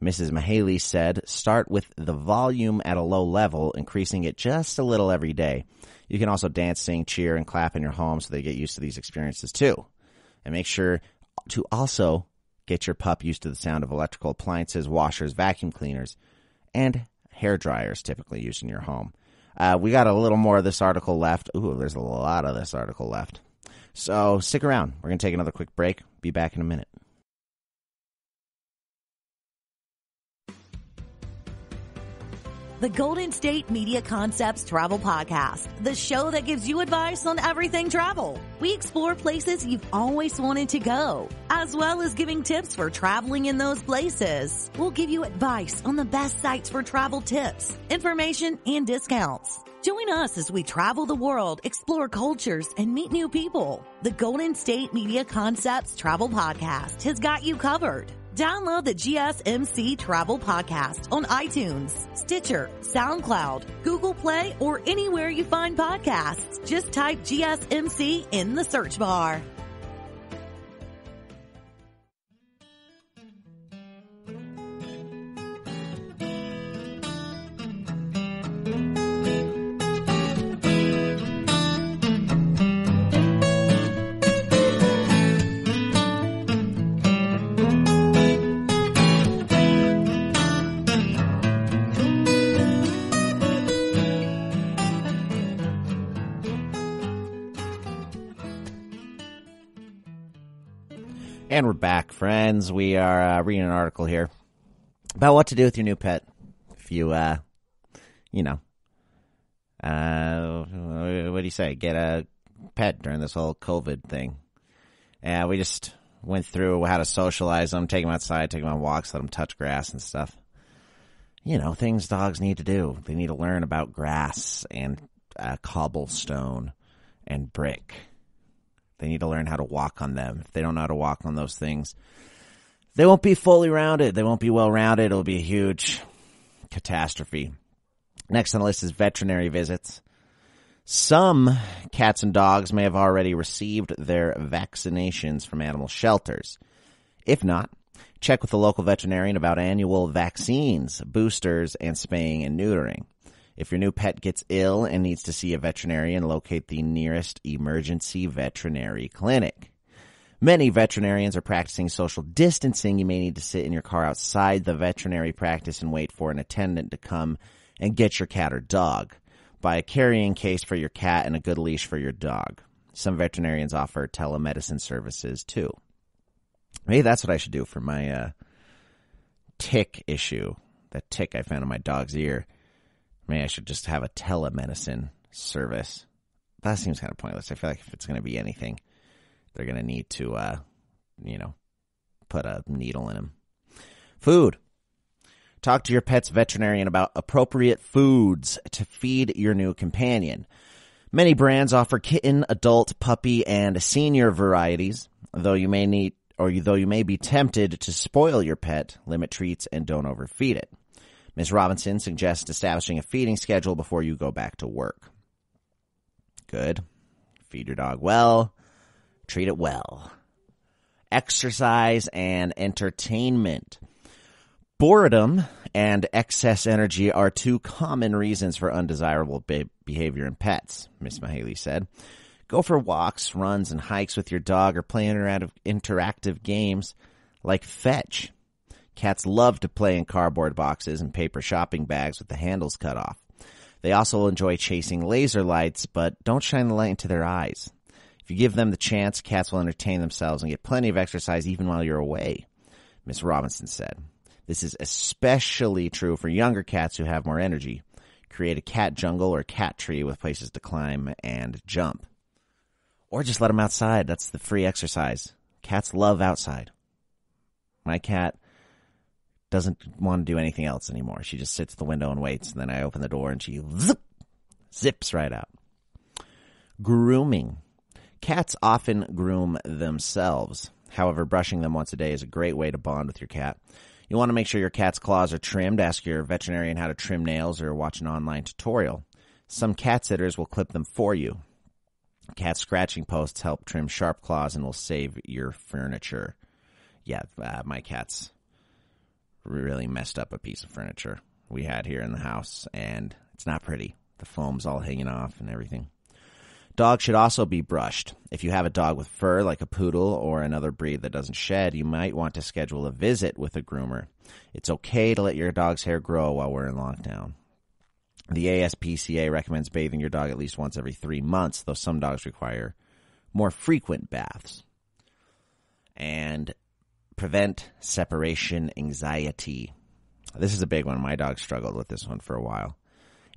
Speaker 2: Mrs. Mahaley said, start with the volume at a low level, increasing it just a little every day. You can also dance, sing, cheer, and clap in your home so they get used to these experiences too. And make sure to also get your pup used to the sound of electrical appliances, washers, vacuum cleaners, and hair dryers typically used in your home. We got a little more of this article left. Ooh, there's a lot of this article left. So stick around. We're going to take another quick break. Be back in a minute.
Speaker 4: The Golden State Media Concepts Travel Podcast, the show that gives you advice on everything travel. We explore places you've always wanted to go, as well as giving tips for traveling in those places. We'll give you advice on the best sites for travel tips, information, and discounts. Join us as we travel the world, explore cultures, and meet new people. The Golden State Media Concepts Travel Podcast has got you covered. Download the GSMC Travel Podcast on iTunes, Stitcher, SoundCloud, Google Play, or anywhere you find podcasts. Just type GSMC in the search bar.
Speaker 2: And we're back, friends. We are reading an article here about what to do with your new pet if you, what do you say? Get a pet during this whole COVID thing. And we just went through how to socialize them, take them outside, take them on walks, let them touch grass and stuff. You know, things dogs need to do. They need to learn about grass and cobblestone and brick. They need to learn how to walk on them. If they don't know how to walk on those things, they won't be fully rounded. They won't be well rounded. It'll be a huge catastrophe. Next on the list is veterinary visits. Some cats and dogs may have already received their vaccinations from animal shelters. If not, check with the local veterinarian about annual vaccines, boosters, and spaying and neutering. If your new pet gets ill and needs to see a veterinarian, locate the nearest emergency veterinary clinic. Many veterinarians are practicing social distancing. You may need to sit in your car outside the veterinary practice and wait for an attendant to come and get your cat or dog. Buy a carrying case for your cat and a good leash for your dog. Some veterinarians offer telemedicine services too. Maybe that's what I should do for my tick issue. That tick I found in my dog's ear. Maybe I should just have a telemedicine service. That seems kind of pointless. I feel like if it's going to be anything, they're going to need to, put a needle in him. Food. Talk to your pet's veterinarian about appropriate foods to feed your new companion. Many brands offer kitten, adult, puppy, and senior varieties. Though you may be tempted to spoil your pet, limit treats and don't overfeed it. Ms. Robinson suggests establishing a feeding schedule before you go back to work. Good. Feed your dog well. Treat it well. Exercise and entertainment. Boredom and excess energy are two common reasons for undesirable behavior in pets, Ms. Mahaley said. Go for walks, runs, and hikes with your dog or play interactive games like fetch. Cats love to play in cardboard boxes and paper shopping bags with the handles cut off. They also enjoy chasing laser lights, but don't shine the light into their eyes. If you give them the chance, cats will entertain themselves and get plenty of exercise even while you're away, Ms. Robinson said. This is especially true for younger cats who have more energy. Create a cat jungle or cat tree with places to climb and jump. Or just let them outside. That's the free exercise. Cats love outside. My cat doesn't want to do anything else anymore. She just sits at the window and waits, and then I open the door and she zips right out. Grooming. Cats often groom themselves. However, brushing them once a day is a great way to bond with your cat. You want to make sure your cat's claws are trimmed. Ask your veterinarian how to trim nails or watch an online tutorial. Some cat sitters will clip them for you. Cat scratching posts help trim sharp claws and will save your furniture. Yeah, my cat's really messed up a piece of furniture we had here in the house, and it's not pretty. The foam's all hanging off and everything. Dogs should also be brushed. If you have a dog with fur, like a poodle or another breed that doesn't shed, you might want to schedule a visit with a groomer. It's okay to let your dog's hair grow while we're in lockdown. The ASPCA recommends bathing your dog at least once every 3 months, though some dogs require more frequent baths. And prevent separation anxiety. This is a big one. My dog struggled with this one for a while.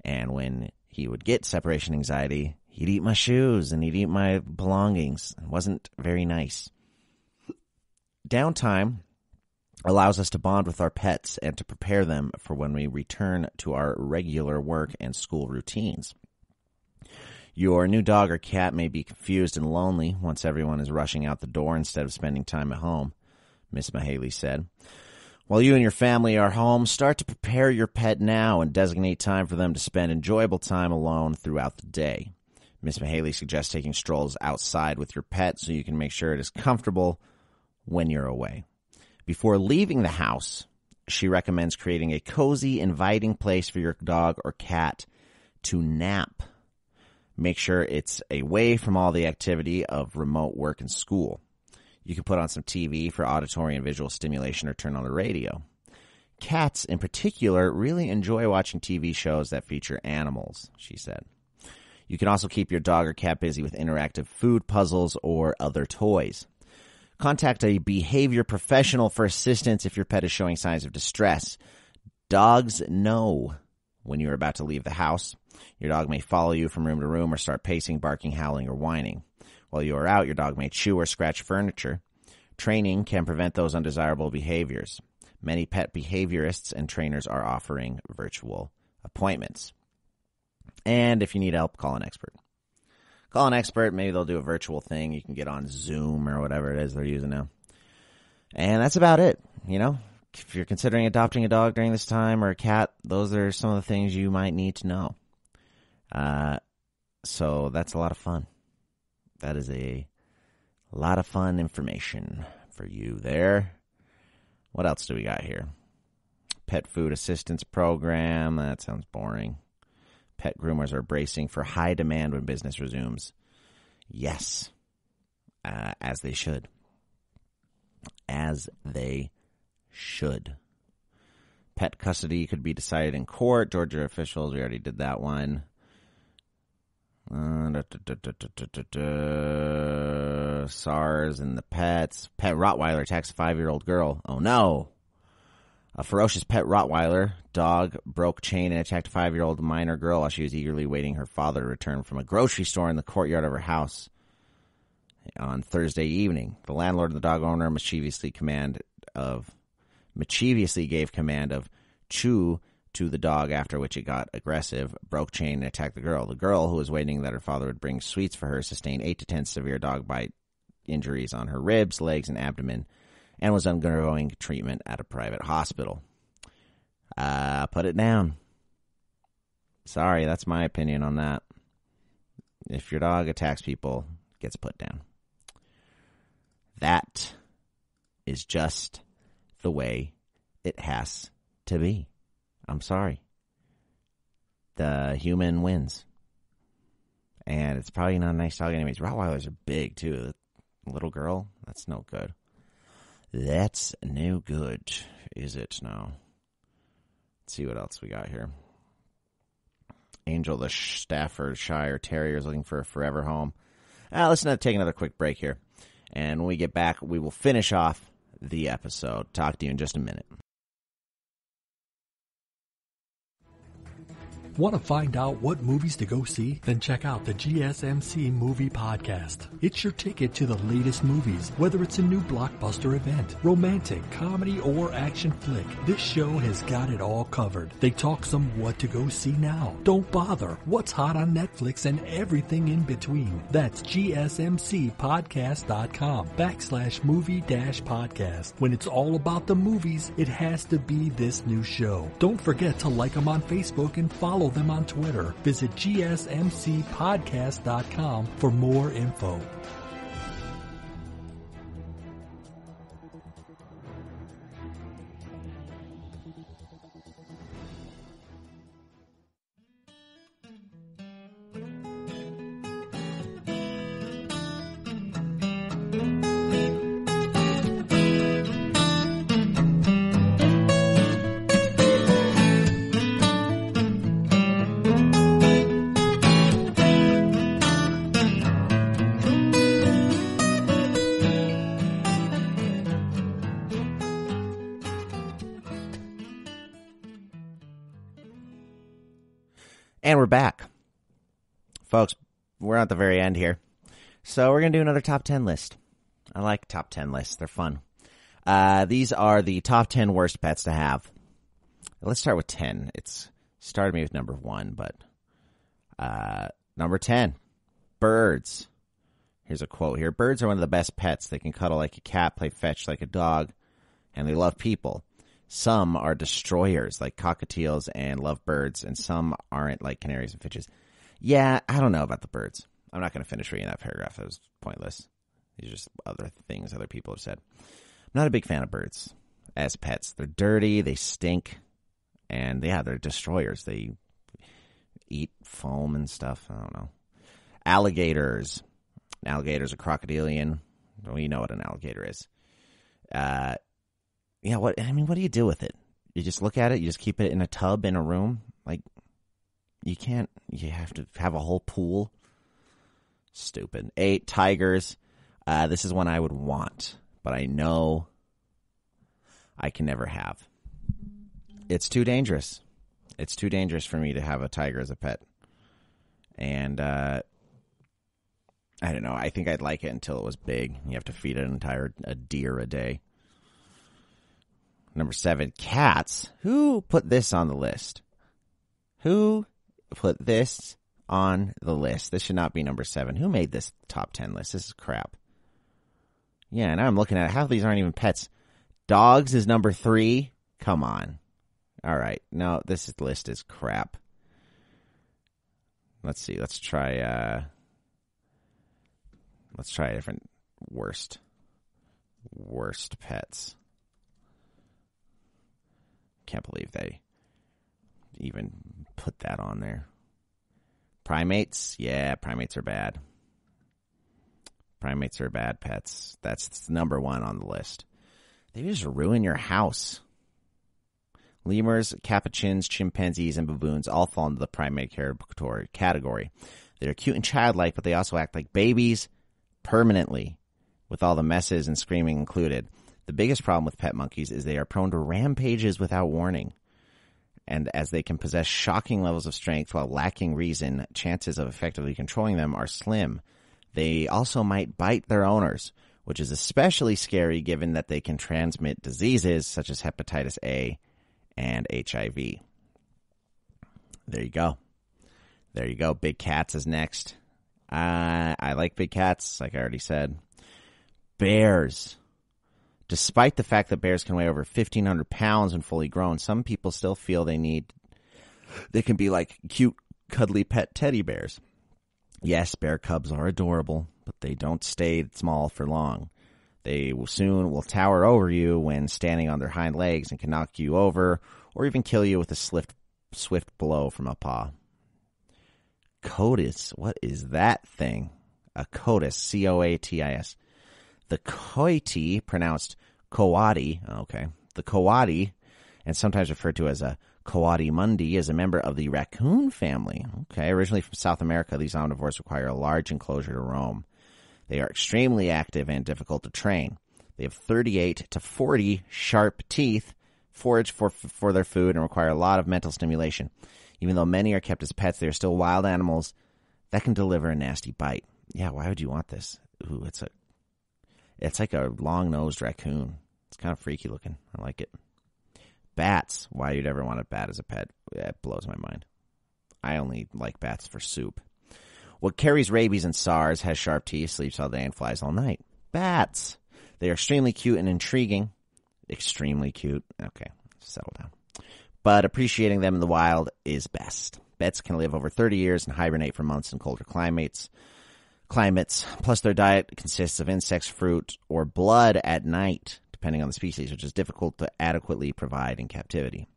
Speaker 2: And when he would get separation anxiety, he'd eat my shoes and he'd eat my belongings. It wasn't very nice. Downtime allows us to bond with our pets and to prepare them for when we return to our regular work and school routines. Your new dog or cat may be confused and lonely once everyone is rushing out the door instead of spending time at home, Miss Mahaley said. While you and your family are home, start to prepare your pet now and designate time for them to spend enjoyable time alone throughout the day. Miss Mahaley suggests taking strolls outside with your pet so you can make sure it is comfortable when you're away. Before leaving the house, she recommends creating a cozy, inviting place for your dog or cat to nap. Make sure it's away from all the activity of remote work and school. You can put on some TV for auditory and visual stimulation or turn on the radio. Cats, in particular, really enjoy watching TV shows that feature animals, she said. You can also keep your dog or cat busy with interactive food puzzles or other toys. Contact a behavior professional for assistance if your pet is showing signs of distress. Dogs know when you're about to leave the house. Your dog may follow you from room to room or start pacing, barking, howling, or whining. While you are out, your dog may chew or scratch furniture. Training can prevent those undesirable behaviors. Many pet behaviorists and trainers are offering virtual appointments. And if you need help, call an expert. Call an expert. Maybe they'll do a virtual thing. You can get on Zoom or whatever it is they're using now. And that's about it. You know, if you're considering adopting a dog during this time or a cat, those are some of the things you might need to know. So that's a lot of fun. That is a lot of fun information for you there. What else do we got here? Pet food assistance program. That sounds boring. Pet groomers are bracing for high demand when business resumes. Yes. As they should. As they should. Pet custody could be decided in court. Georgia officials, we already did that one. SARS and the pets. Pet Rottweiler attacks a 5-year-old girl. Oh no. A ferocious pet Rottweiler dog broke chain and attacked a 5-year-old minor girl while she was eagerly waiting her father to return from a grocery store in the courtyard of her house on Thursday evening. The landlord and the dog owner mischievously gave command of chew to the dog, after which it got aggressive, broke chain, and attacked the girl. The girl, who was waiting that her father would bring sweets for her, sustained 8 to 10 severe dog bite injuries on her ribs, legs, and abdomen, and was undergoing treatment at a private hospital. Put it down. Sorry, that's my opinion on that. If your dog attacks people, it gets put down. That is just the way it has to be. I'm sorry. The human wins. And it's probably not a nice dog anyways. Rottweilers are big, too. The little girl, that's no good. That's no good, is it now? Let's see what else we got here. Angel, the Staffordshire Terrier, is looking for a forever home. Let's take another quick break here. And when we get back, we will finish off the episode. Talk to you in just a minute.
Speaker 6: Want to find out what movies to go see? Then check out the GSMC Movie Podcast. It's your ticket to the latest movies, whether it's a new blockbuster event, romantic, comedy, or action flick. This show has got it all covered. They talk some what to go see now, don't bother, what's hot on Netflix, and everything in between. That's GSMCpodcast.com/movie-podcast. When it's all about the movies, it has to be this new show. Don't forget to like them on Facebook and follow them on Twitter. Visit GSMCpodcast.com for more info.
Speaker 2: And we're back. Folks, we're at the very end here. So we're going to do another top 10 list. I like top 10 lists. They're fun. These are the top 10 worst pets to have. Let's start with 10. It's started me with number 1, but number 10, birds. Here's a quote here. Birds are one of the best pets. They can cuddle like a cat, play fetch like a dog, and they love people. Some are destroyers like cockatiels and love birds, and some aren't like canaries and finches. Yeah, I don't know about the birds. I'm not going to finish reading that paragraph. It was pointless. These are just other things other people have said. I'm not a big fan of birds as pets. They're dirty, they stink, and yeah, they're destroyers. They eat foam and stuff. I don't know. Alligators. An alligator's a crocodilian. Well, you know what an alligator is. What do you do with it? You just look at it, you just keep it in a tub in a room? Like, you have to have a whole pool? Stupid. 8, tigers. This is one I would want, but I know I can never have. It's too dangerous. It's too dangerous for me to have a tiger as a pet. And, I don't know. I think I'd like it until it was big. You have to feed a deer a day. Number 7, cats. Who put this on the list? Who put this on the list? This should not be number 7. Who made this top 10 list? This is crap. Yeah, now I'm looking at it. Half of these aren't even pets. Dogs is number 3. Come on. All right. No, this list is crap. Let's see. Let's try a different worst pets. Can't believe they even put that on there. Primates? Yeah, primates are bad. Primates are bad pets. That's number 1 on the list. They just ruin your house. Lemurs, capuchins, chimpanzees, and baboons all fall into the primate category. They're cute and childlike, but they also act like babies permanently, with all the messes and screaming included. The biggest problem with pet monkeys is they are prone to rampages without warning. And as they can possess shocking levels of strength while lacking reason, chances of effectively controlling them are slim. They also might bite their owners, which is especially scary given that they can transmit diseases such as hepatitis A and HIV. There you go. There you go. Big cats is next. I like big cats, like I already said. Bears. Despite the fact that bears can weigh over 1,500 pounds when fully grown, some people still feel they can be like cute, cuddly pet teddy bears. Yes, bear cubs are adorable, but they don't stay small for long. They soon will tower over you when standing on their hind legs and can knock you over or even kill you with a swift blow from a paw. Coatis. What is that thing? A coatis. C-O-A-T-I-S. The coati, pronounced coati, okay. The coati, and sometimes referred to as a coati mundi, is a member of the raccoon family. Okay, originally from South America, these omnivores require a large enclosure to roam. They are extremely active and difficult to train. They have 38 to 40 sharp teeth, forage for their food, and require a lot of mental stimulation. Even though many are kept as pets, they are still wild animals that can deliver a nasty bite. Yeah, why would you want this? Ooh, it's like a long-nosed raccoon. It's kind of freaky looking. I like it. Bats. Why you'd ever want a bat as a pet? It blows my mind. I only like bats for soup. What carries rabies and SARS, has sharp teeth, sleeps all day, and flies all night? Bats. They are extremely cute and intriguing. Extremely cute. Okay, settle down. But appreciating them in the wild is best. Bats can live over 30 years and hibernate for months in colder climates. Plus their diet consists of insects, fruit, or blood at night, depending on the species, which is difficult to adequately provide in captivity.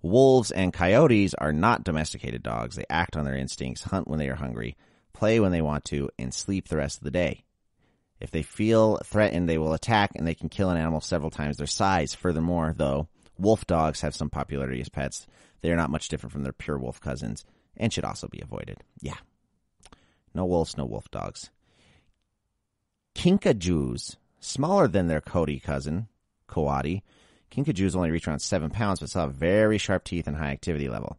Speaker 2: Wolves and coyotes are not domesticated dogs. They act on their instincts, hunt when they are hungry, play when they want to, and sleep the rest of the day. If they feel threatened, they will attack, and they can kill an animal several times their size. Furthermore, though, wolf dogs have some popularity as pets. They are not much different from their pure wolf cousins, and should also be avoided. Yeah. No wolves, no wolf dogs. Kinkajous, smaller than their coati cousin, coati. Kinkajous only reach around 7 pounds, but still have very sharp teeth and high activity level.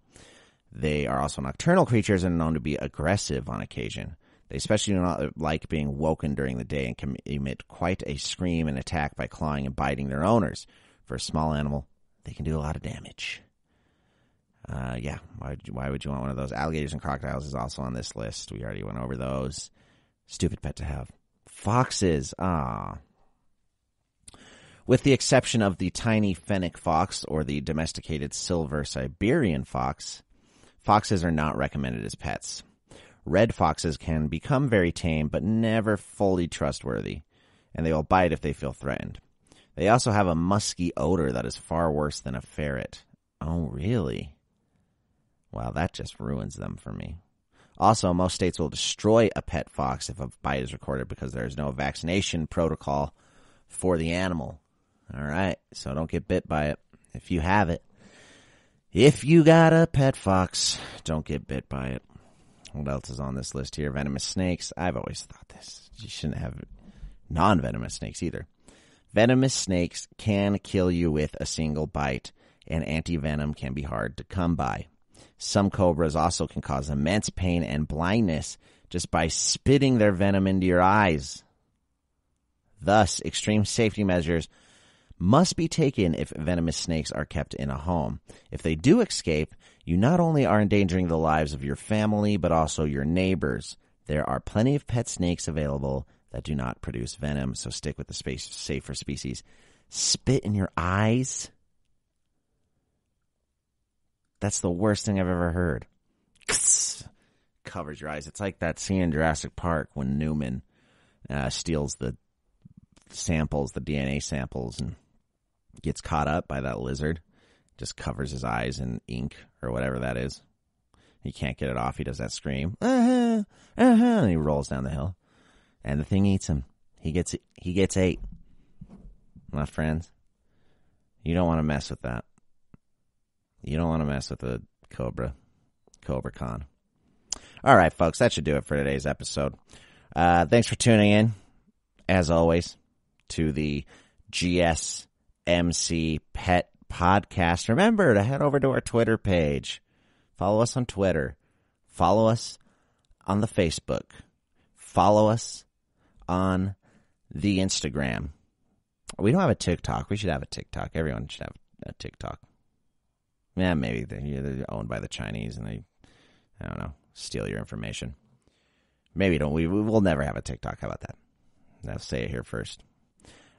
Speaker 2: They are also nocturnal creatures and are known to be aggressive on occasion. They especially do not like being woken during the day and can emit quite a scream and attack by clawing and biting their owners. For a small animal, they can do a lot of damage. Yeah, why would you want one of those? Alligators and crocodiles is also on this list. We already went over those. Stupid pet to have. Foxes. With the exception of the tiny fennec fox or the domesticated silver Siberian fox, foxes are not recommended as pets. Red foxes can become very tame, but never fully trustworthy, and they will bite if they feel threatened. They also have a musky odor that is far worse than a ferret. Oh, really? Wow, that just ruins them for me. Also, most states will destroy a pet fox if a bite is recorded because there is no vaccination protocol for the animal. All right, so don't get bit by it if you have it. If you got a pet fox, don't get bit by it. What else is on this list here? Venomous snakes. I've always thought this. You shouldn't have non-venomous snakes either. Venomous snakes can kill you with a single bite, and anti-venom can be hard to come by. Some cobras also can cause immense pain and blindness just by spitting their venom into your eyes. Thus, extreme safety measures must be taken if venomous snakes are kept in a home. If they do escape, you not only are endangering the lives of your family, but also your neighbors. There are plenty of pet snakes available that do not produce venom, so stick with the safer species. Spit in your eyes? That's the worst thing I've ever heard. Covers your eyes. It's like that scene in Jurassic Park when Newman steals the samples, the DNA samples, and gets caught up by that lizard. Just covers his eyes in ink or whatever that is. He can't get it off. He does that scream. And he rolls down the hill. And the thing eats him. He gets ate. My friends, you don't want to mess with that. You don't want to mess with the Cobra Con. All right, folks, that should do it for today's episode. Thanks for tuning in, as always, to the GSMC Pet Podcast. Remember to head over to our Twitter page. Follow us on Twitter. Follow us on the Facebook. Follow us on the Instagram. We don't have a TikTok. We should have a TikTok. Everyone should have a TikTok. Yeah, maybe they're owned by the Chinese and they, I don't know, steal your information. Maybe don't. We will never have a TikTok. How about that? I'll say it here first.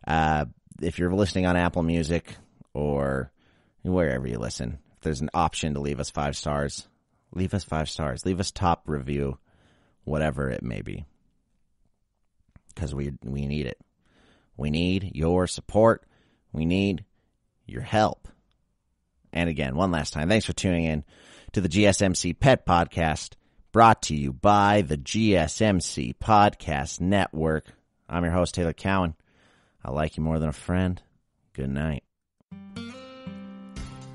Speaker 2: If you're listening on Apple Music or wherever you listen, if there's an option to leave us 5 stars, leave us 5 stars. Leave us top review, whatever it may be. Because we need it. We need your support. We need your help. And again, one last time, thanks for tuning in to the GSMC Pet Podcast, brought to you by the GSMC Podcast Network. I'm your host, Taylor Cowan. I like you more than a friend. Good night.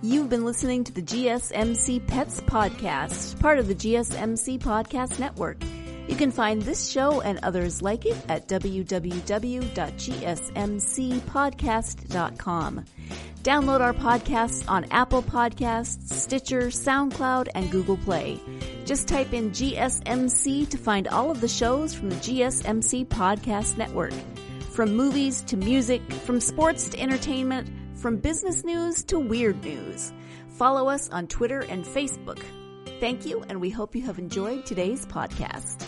Speaker 1: You've been listening to the GSMC Pets Podcast, part of the GSMC Podcast Network. You can find this show and others like it at www.gsmcpodcast.com. Download our podcasts on Apple Podcasts, Stitcher, SoundCloud, and Google Play. Just type in GSMC to find all of the shows from the GSMC Podcast Network. From movies to music, from sports to entertainment, from business news to weird news. Follow us on Twitter and Facebook. Thank you, and we hope you have enjoyed today's podcast.